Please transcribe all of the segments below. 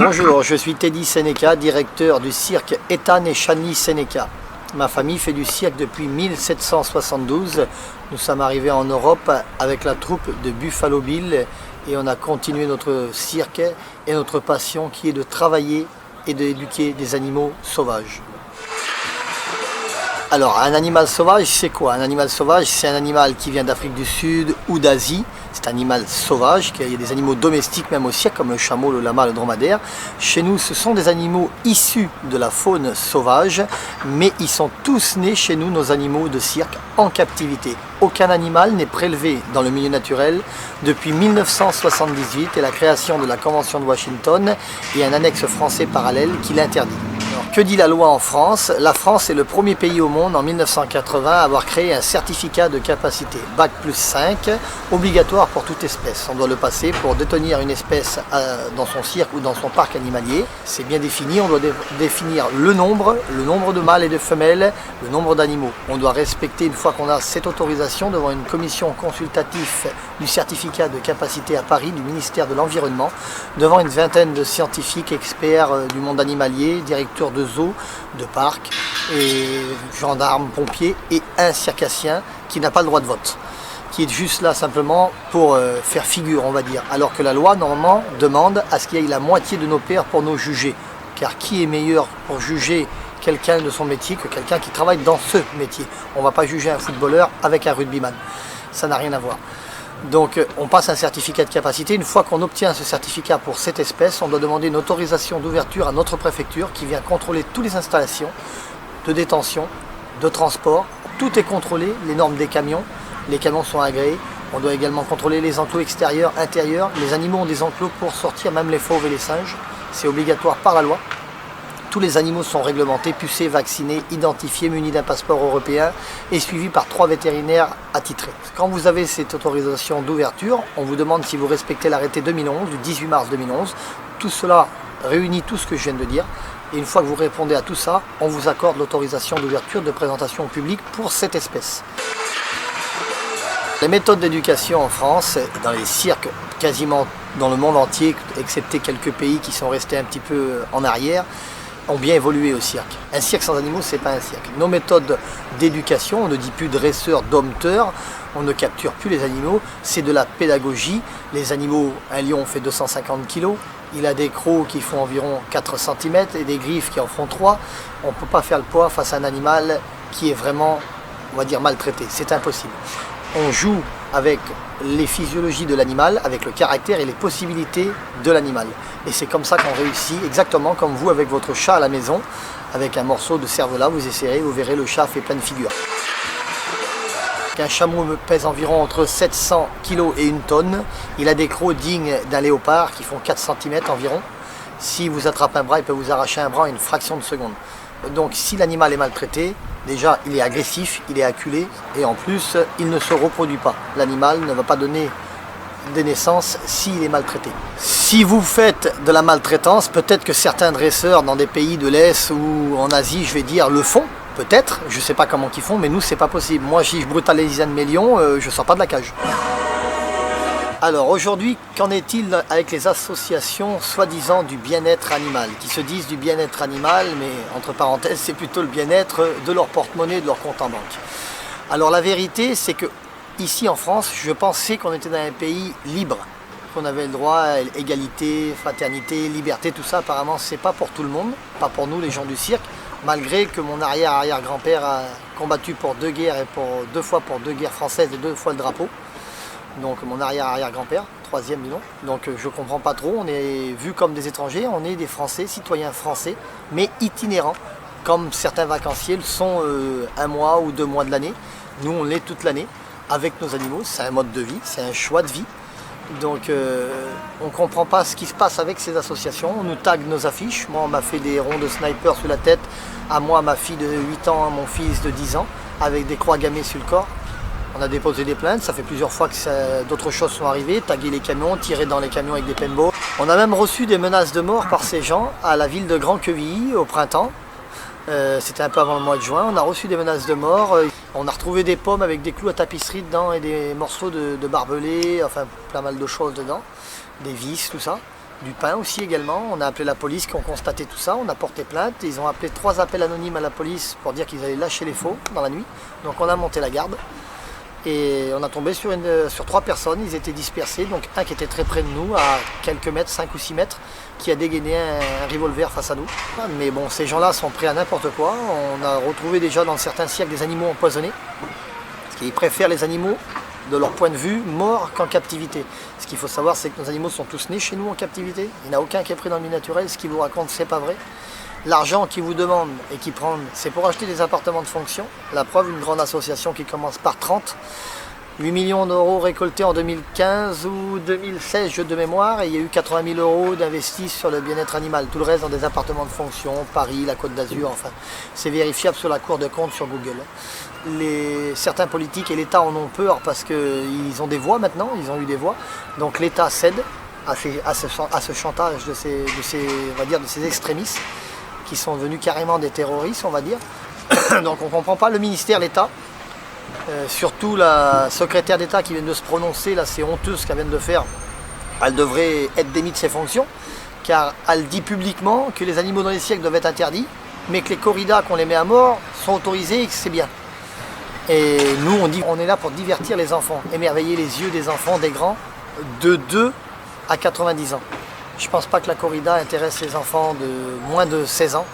Bonjour, je suis Teddy Seneca, directeur du cirque Ethan et Chani Seneca. Ma famille fait du cirque depuis 1772. Nous sommes arrivés en Europe avec la troupe de Buffalo Bill et on a continué notre cirque et notre passion qui est de travailler et d'éduquer des animaux sauvages. Alors, un animal sauvage, c'est quoi? Un animal sauvage, c'est un animal qui vient d'Afrique du Sud ou d'Asie. C'est un animal sauvage, il y a des animaux domestiques même au cirque, comme le chameau, le lama, le dromadaire. Chez nous, ce sont des animaux issus de la faune sauvage, mais ils sont tous nés chez nous, nos animaux de cirque, en captivité. Aucun animal n'est prélevé dans le milieu naturel depuis 1978 et la création de la Convention de Washington et un annexe français parallèle qui l'interdit. Que dit la loi en France? La France est le premier pays au monde en 1980 à avoir créé un certificat de capacité Bac plus 5 obligatoire pour toute espèce. On doit le passer pour détenir une espèce dans son cirque ou dans son parc animalier. C'est bien défini, on doit définir le nombre de mâles et de femelles, le nombre d'animaux. On doit respecter, une fois qu'on a cette autorisation, devant une commission consultative du certificat de capacité à Paris du ministère de l'Environnement, devant une vingtaine de scientifiques experts du monde animalier, directeurs de zoos, de parcs, et gendarmes, pompiers et un circassien qui n'a pas le droit de vote, qui est juste là simplement pour faire figure, on va dire, alors que la loi normalement demande à ce qu'il y ait la moitié de nos pairs pour nous juger, car qui est meilleur pour juger quelqu'un de son métier que quelqu'un qui travaille dans ce métier? On ne va pas juger un footballeur avec un rugbyman, ça n'a rien à voir. Donc on passe un certificat de capacité. Une fois qu'on obtient ce certificat pour cette espèce, on doit demander une autorisation d'ouverture à notre préfecture qui vient contrôler toutes les installations de détention, de transport. Tout est contrôlé, les normes des camions. Les camions sont agréés. On doit également contrôler les enclos extérieurs, intérieurs. Les animaux ont des enclos pour sortir, même les fauves et les singes. C'est obligatoire par la loi. Tous les animaux sont réglementés, pucés, vaccinés, identifiés, munis d'un passeport européen et suivis par 3 vétérinaires attitrés. Quand vous avez cette autorisation d'ouverture, on vous demande si vous respectez l'arrêté 2011, du 18 mars 2011. Tout cela réunit tout ce que je viens de dire. Et une fois que vous répondez à tout ça, on vous accorde l'autorisation d'ouverture de présentation au public pour cette espèce. Les méthodes d'éducation en France, dans les cirques, quasiment dans le monde entier, excepté quelques pays qui sont restés un petit peu en arrière, ont bien évolué au cirque. Un cirque sans animaux, c'est pas un cirque. Nos méthodes d'éducation, on ne dit plus dresseur, dompteur, on ne capture plus les animaux, c'est de la pédagogie. Les animaux, un lion fait 250 kg, il a des crocs qui font environ 4 cm et des griffes qui en font 3. On ne peut pas faire le poids face à un animal qui est vraiment, on va dire, maltraité. C'est impossible. On joue avec les physiologies de l'animal, avec le caractère et les possibilités de l'animal. Et c'est comme ça qu'on réussit, exactement comme vous avec votre chat à la maison, avec un morceau de cervelas, vous essayerez, vous verrez, le chat fait plein de figures. Un chameau pèse environ entre 700 kg et 1 tonne. Il a des crocs dignes d'un léopard qui font 4 cm environ. Si vous attrapez un bras, il peut vous arracher un bras en une fraction de seconde. Donc si l'animal est maltraité, déjà il est agressif, il est acculé et en plus il ne se reproduit pas. L'animal ne va pas donner des naissances s'il est maltraité. Si vous faites de la maltraitance, peut-être que certains dresseurs dans des pays de l'Est ou en Asie, je vais dire, le font. Peut-être, je ne sais pas comment ils font, mais nous c'est pas possible. Moi si je brutalise un de mes lions, je ne sors pas de la cage. Alors aujourd'hui, qu'en est-il avec les associations soi-disant du bien-être animal, qui se disent du bien-être animal, mais entre parenthèses, c'est plutôt le bien-être de leur porte-monnaie, de leur compte en banque. Alors la vérité, c'est que ici en France, je pensais qu'on était dans un pays libre, qu'on avait le droit à égalité, fraternité, liberté, tout ça. Apparemment, c'est pas pour tout le monde, pas pour nous les gens du cirque, malgré que mon arrière-arrière-grand-père a combattu pour 2 guerres et pour 2 fois pour 2 guerres françaises et 2 fois le drapeau. Donc mon arrière-arrière-grand-père, 3e du nom. Donc je comprends pas trop, on est vus comme des étrangers, on est des Français, citoyens français, mais itinérants, comme certains vacanciers le sont 1 mois ou 2 mois de l'année. Nous on l'est toute l'année, avec nos animaux, c'est un mode de vie, c'est un choix de vie. Donc on ne comprend pas ce qui se passe avec ces associations, on nous tague nos affiches. Moi on m'a fait des ronds de sniper sous la tête, à moi, ma fille de 8 ans, à mon fils de 10 ans, avec des croix gammées sur le corps. On a déposé des plaintes, ça fait plusieurs fois que d'autres choses sont arrivées, taguer les camions, tirer dans les camions avec des paintballs. On a même reçu des menaces de mort par ces gens à la ville de Grand-Quevilly au printemps. C'était un peu avant le mois de juin, on a reçu des menaces de mort. On a retrouvé des pommes avec des clous à tapisserie dedans et des morceaux de barbelés, enfin plein mal de choses dedans, des vis, tout ça. Du pain aussi également. On a appelé la police qui ont constaté tout ça, on a porté plainte. Ils ont appelé 3 appels anonymes à la police pour dire qu'ils allaient lâcher les faux dans la nuit. Donc on a monté la garde et on a tombé sur 3 personnes, ils étaient dispersés. Donc un qui était très près de nous, à quelques mètres, 5 ou 6 mètres, qui a dégainé un revolver face à nous. Mais bon, ces gens-là sont prêts à n'importe quoi. On a retrouvé déjà dans certains cirques des animaux empoisonnés. Parce qu'ils préfèrent les animaux, de leur point de vue, morts qu'en captivité. Ce qu'il faut savoir, c'est que nos animaux sont tous nés chez nous en captivité. Il n'y en a aucun qui est pris dans le milieu naturel. Ce qu'ils vous racontent, c'est pas vrai. L'argent qu'ils vous demandent et qu'ils prennent, c'est pour acheter des appartements de fonction. La preuve, une grande association qui commence par 30. 8 millions d'euros récoltés en 2015 ou 2016, jeu de mémoire, et il y a eu 80 000 euros d'investis sur le bien-être animal. Tout le reste dans des appartements de fonction, Paris, la Côte d'Azur, enfin. C'est vérifiable sur la Cour de compte sur Google. Certains politiques et l'État en ont peur parce qu'ils ont des voix maintenant, ils ont eu des voix. Donc l'État cède à ce chantage de ces extrémistes qui sont devenus carrément des terroristes, on va dire. Donc on ne comprend pas le ministère, l'État. Surtout la secrétaire d'État qui vient de se prononcer, là c'est honteux ce qu'elle vient de faire. Elle devrait être démise de ses fonctions, car elle dit publiquement que les animaux dans les cirques doivent être interdits, mais que les corridas qu'on les met à mort sont autorisés et que c'est bien. Et nous on dit on est là pour divertir les enfants, émerveiller les yeux des enfants, des grands, de 2 à 90 ans. Je ne pense pas que la corrida intéresse les enfants de moins de 16 ans.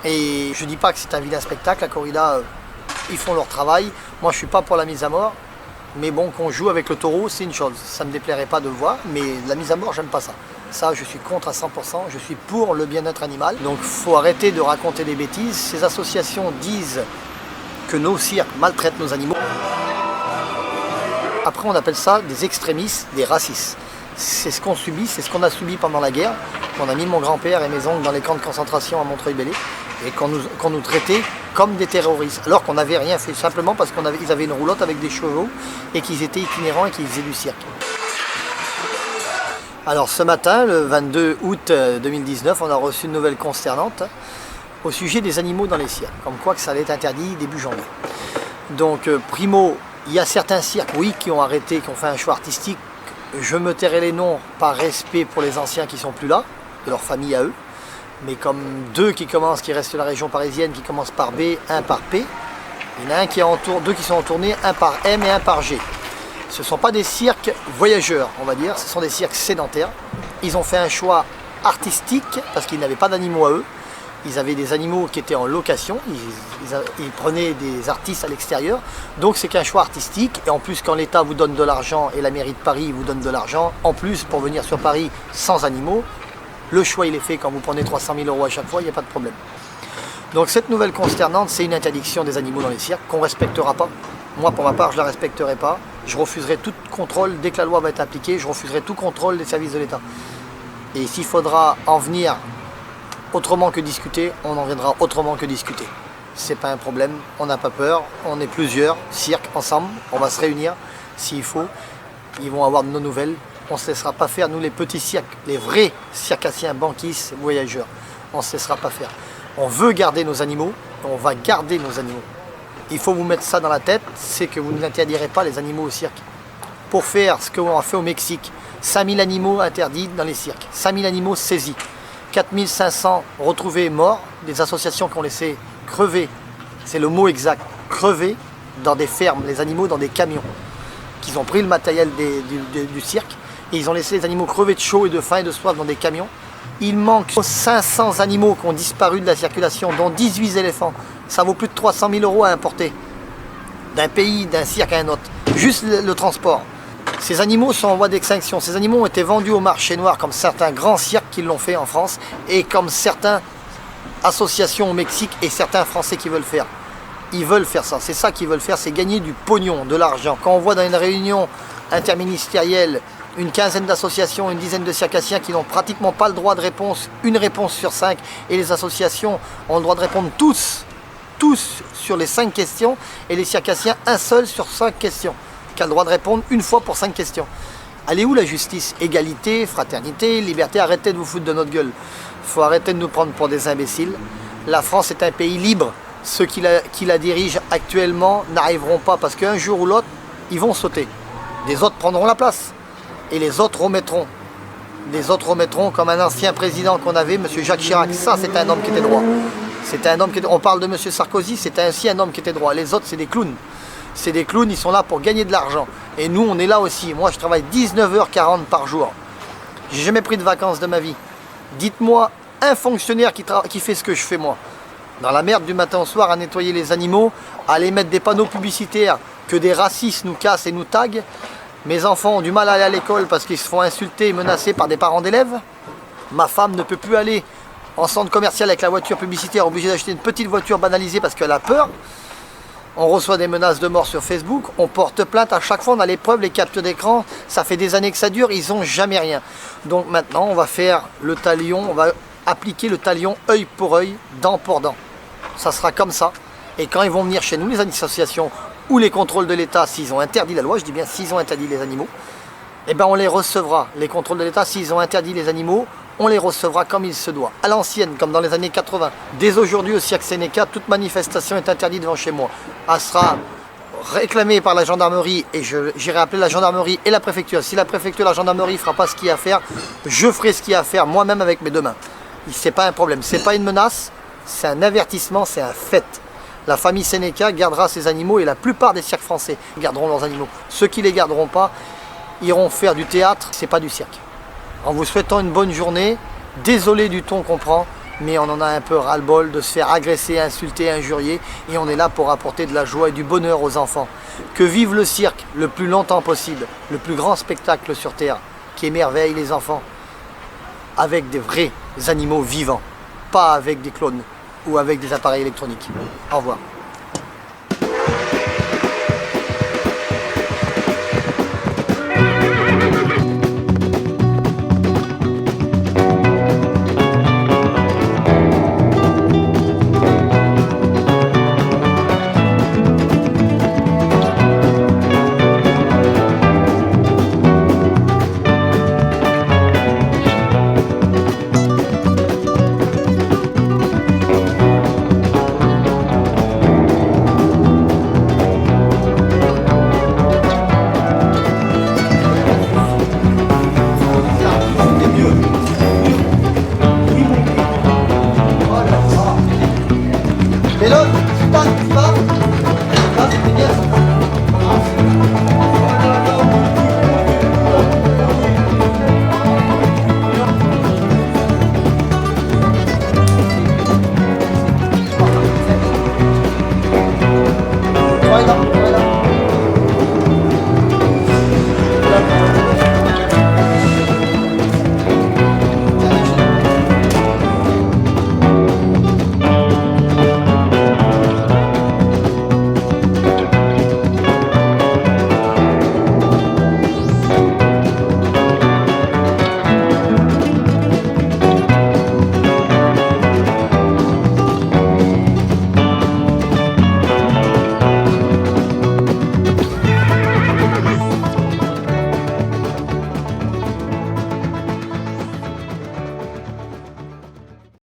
Et je ne dis pas que c'est un vilain spectacle, la corrida, ils font leur travail. Moi je ne suis pas pour la mise à mort, mais bon, qu'on joue avec le taureau, c'est une chose. Ça ne me déplairait pas de le voir, mais la mise à mort, j'aime pas ça. Ça, je suis contre à 100%, je suis pour le bien-être animal. Donc il faut arrêter de raconter des bêtises. Ces associations disent que nos cirques maltraitent nos animaux. Après, on appelle ça des extrémistes, des racistes. C'est ce qu'on subit, c'est ce qu'on a subi pendant la guerre. On a mis mon grand-père et mes oncles dans les camps de concentration à Montreuil-Bellay et qu'on nous traitait comme des terroristes, alors qu'on n'avait rien fait, simplement parce qu'ils avaient une roulotte avec des chevaux et qu'ils étaient itinérants et qu'ils faisaient du cirque. Alors ce matin, le 22 août 2019, on a reçu une nouvelle consternante au sujet des animaux dans les cirques, comme quoi que ça allait être interdit début janvier. Donc primo, il y a certains cirques, oui, qui ont arrêté, qui ont fait un choix artistique. Je me tairai les noms par respect pour les anciens qui ne sont plus là, de leur famille à eux. Mais comme 2 qui commencent, qui restent de la région parisienne, qui commencent par B, 1 par P, il y en a deux qui sont en tournée, 1 par M et 1 par G. Ce ne sont pas des cirques voyageurs, on va dire, ce sont des cirques sédentaires. Ils ont fait un choix artistique parce qu'ils n'avaient pas d'animaux à eux. Ils avaient des animaux qui étaient en location, ils prenaient des artistes à l'extérieur. Donc c'est qu'un choix artistique. Et en plus, quand l'État vous donne de l'argent et la mairie de Paris vous donne de l'argent, en plus pour venir sur Paris sans animaux, le choix il est fait. Quand vous prenez 300 000 euros à chaque fois, il n'y a pas de problème. Donc cette nouvelle consternante, c'est une interdiction des animaux dans les cirques qu'on ne respectera pas. Moi pour ma part, je ne la respecterai pas. Je refuserai tout contrôle, dès que la loi va être appliquée, je refuserai tout contrôle des services de l'État. Et s'il faudra en venir autrement que discuter, on en viendra autrement que discuter. C'est pas un problème, on n'a pas peur, on est plusieurs, cirques ensemble, on va se réunir s'il faut. Ils vont avoir de nos nouvelles. On ne se laissera pas faire, nous les petits cirques, les vrais circassiens, banquistes, voyageurs. On ne se laissera pas faire. On veut garder nos animaux, on va garder nos animaux. Il faut vous mettre ça dans la tête, c'est que vous n'interdirez pas les animaux au cirque. Pour faire ce qu'on a fait au Mexique, 5000 animaux interdits dans les cirques, 5000 animaux saisis, 4500 retrouvés morts, des associations qui ont laissé crever, c'est le mot exact, crever dans des fermes, les animaux dans des camions, qu'ils ont pris le matériel du cirque, et ils ont laissé les animaux crever de chaud et de faim et de soif dans des camions. Il manque 500 animaux qui ont disparu de la circulation, dont 18 éléphants. Ça vaut plus de 300 000 euros à importer, d'un pays, d'un cirque à un autre, juste le transport. Ces animaux sont en voie d'extinction. Ces animaux ont été vendus au marché noir, comme certains grands cirques qui l'ont fait en France, et comme certaines associations au Mexique et certains Français qui veulent faire. Ils veulent faire ça, c'est ça qu'ils veulent faire, c'est gagner du pognon, de l'argent. Quand on voit dans une réunion interministérielle une quinzaine d'associations, une dizaine de circassiens qui n'ont pratiquement pas le droit de réponse, une réponse sur 5, et les associations ont le droit de répondre tous sur les 5 questions, et les circassiens un seul sur 5 questions, qui a le droit de répondre une fois pour 5 questions. Elle est où la justice? Égalité, fraternité, liberté, arrêtez de vous foutre de notre gueule. Il faut arrêter de nous prendre pour des imbéciles. La France est un pays libre. Ceux qui la dirigent actuellement n'arriveront pas, parce qu'un jour ou l'autre, ils vont sauter. Des autres prendront la place. Et les autres remettront Les autres remettront, comme un ancien président qu'on avait, M. Jacques Chirac. Ça, c'est un homme qui était droit. C'était un homme qui était... On parle de M. Sarkozy, c'était aussi un homme qui était droit. Les autres, c'est des clowns. C'est des clowns, ils sont là pour gagner de l'argent. Et nous, on est là aussi. Moi, je travaille 19h40 par jour. J'ai jamais pris de vacances de ma vie. Dites-moi un fonctionnaire qui fait ce que je fais moi. Dans la merde du matin au soir à nettoyer les animaux, à aller mettre des panneaux publicitaires que des racistes nous cassent et nous taguent. Mes enfants ont du mal à aller à l'école parce qu'ils se font insulter et menacer par des parents d'élèves. Ma femme ne peut plus aller en centre commercial avec la voiture publicitaire, obligée d'acheter une petite voiture banalisée parce qu'elle a peur. On reçoit des menaces de mort sur Facebook, on porte plainte à chaque fois, on a les preuves, les captures d'écran, ça fait des années que ça dure, ils n'ont jamais rien. Donc maintenant, on va faire le talion, on va appliquer le talion œil pour œil, dent pour dent. Ça sera comme ça. Et quand ils vont venir chez nous, les associations ou les contrôles de l'État, s'ils ont interdit la loi, je dis bien s'ils ont interdit les animaux, eh ben on les recevra. Les contrôles de l'État, s'ils ont interdit les animaux, on les recevra comme il se doit. À l'ancienne, comme dans les années 80. Dès aujourd'hui au Cirque Sénéca, toute manifestation est interdite devant chez moi. Elle sera réclamée par la gendarmerie et j'irai appeler la gendarmerie et la préfecture. Si la préfecture et la gendarmerie ne fera pas ce qu'il y a à faire, je ferai ce qu'il y a à faire moi-même avec mes deux mains. C'est pas un problème, c'est pas une menace, c'est un avertissement, c'est un fait. La famille Sénéca gardera ses animaux et la plupart des cirques français garderont leurs animaux. Ceux qui ne les garderont pas iront faire du théâtre, c'est pas du cirque. En vous souhaitant une bonne journée, désolé du ton qu'on prend, mais on en a un peu ras-le-bol de se faire agresser, insulter, injurier, et on est là pour apporter de la joie et du bonheur aux enfants. Que vive le cirque le plus longtemps possible, le plus grand spectacle sur Terre, qui émerveille les enfants, avec des vrais animaux vivants, pas avec des clones ou avec des appareils électroniques. Au revoir. Melon, tu pars,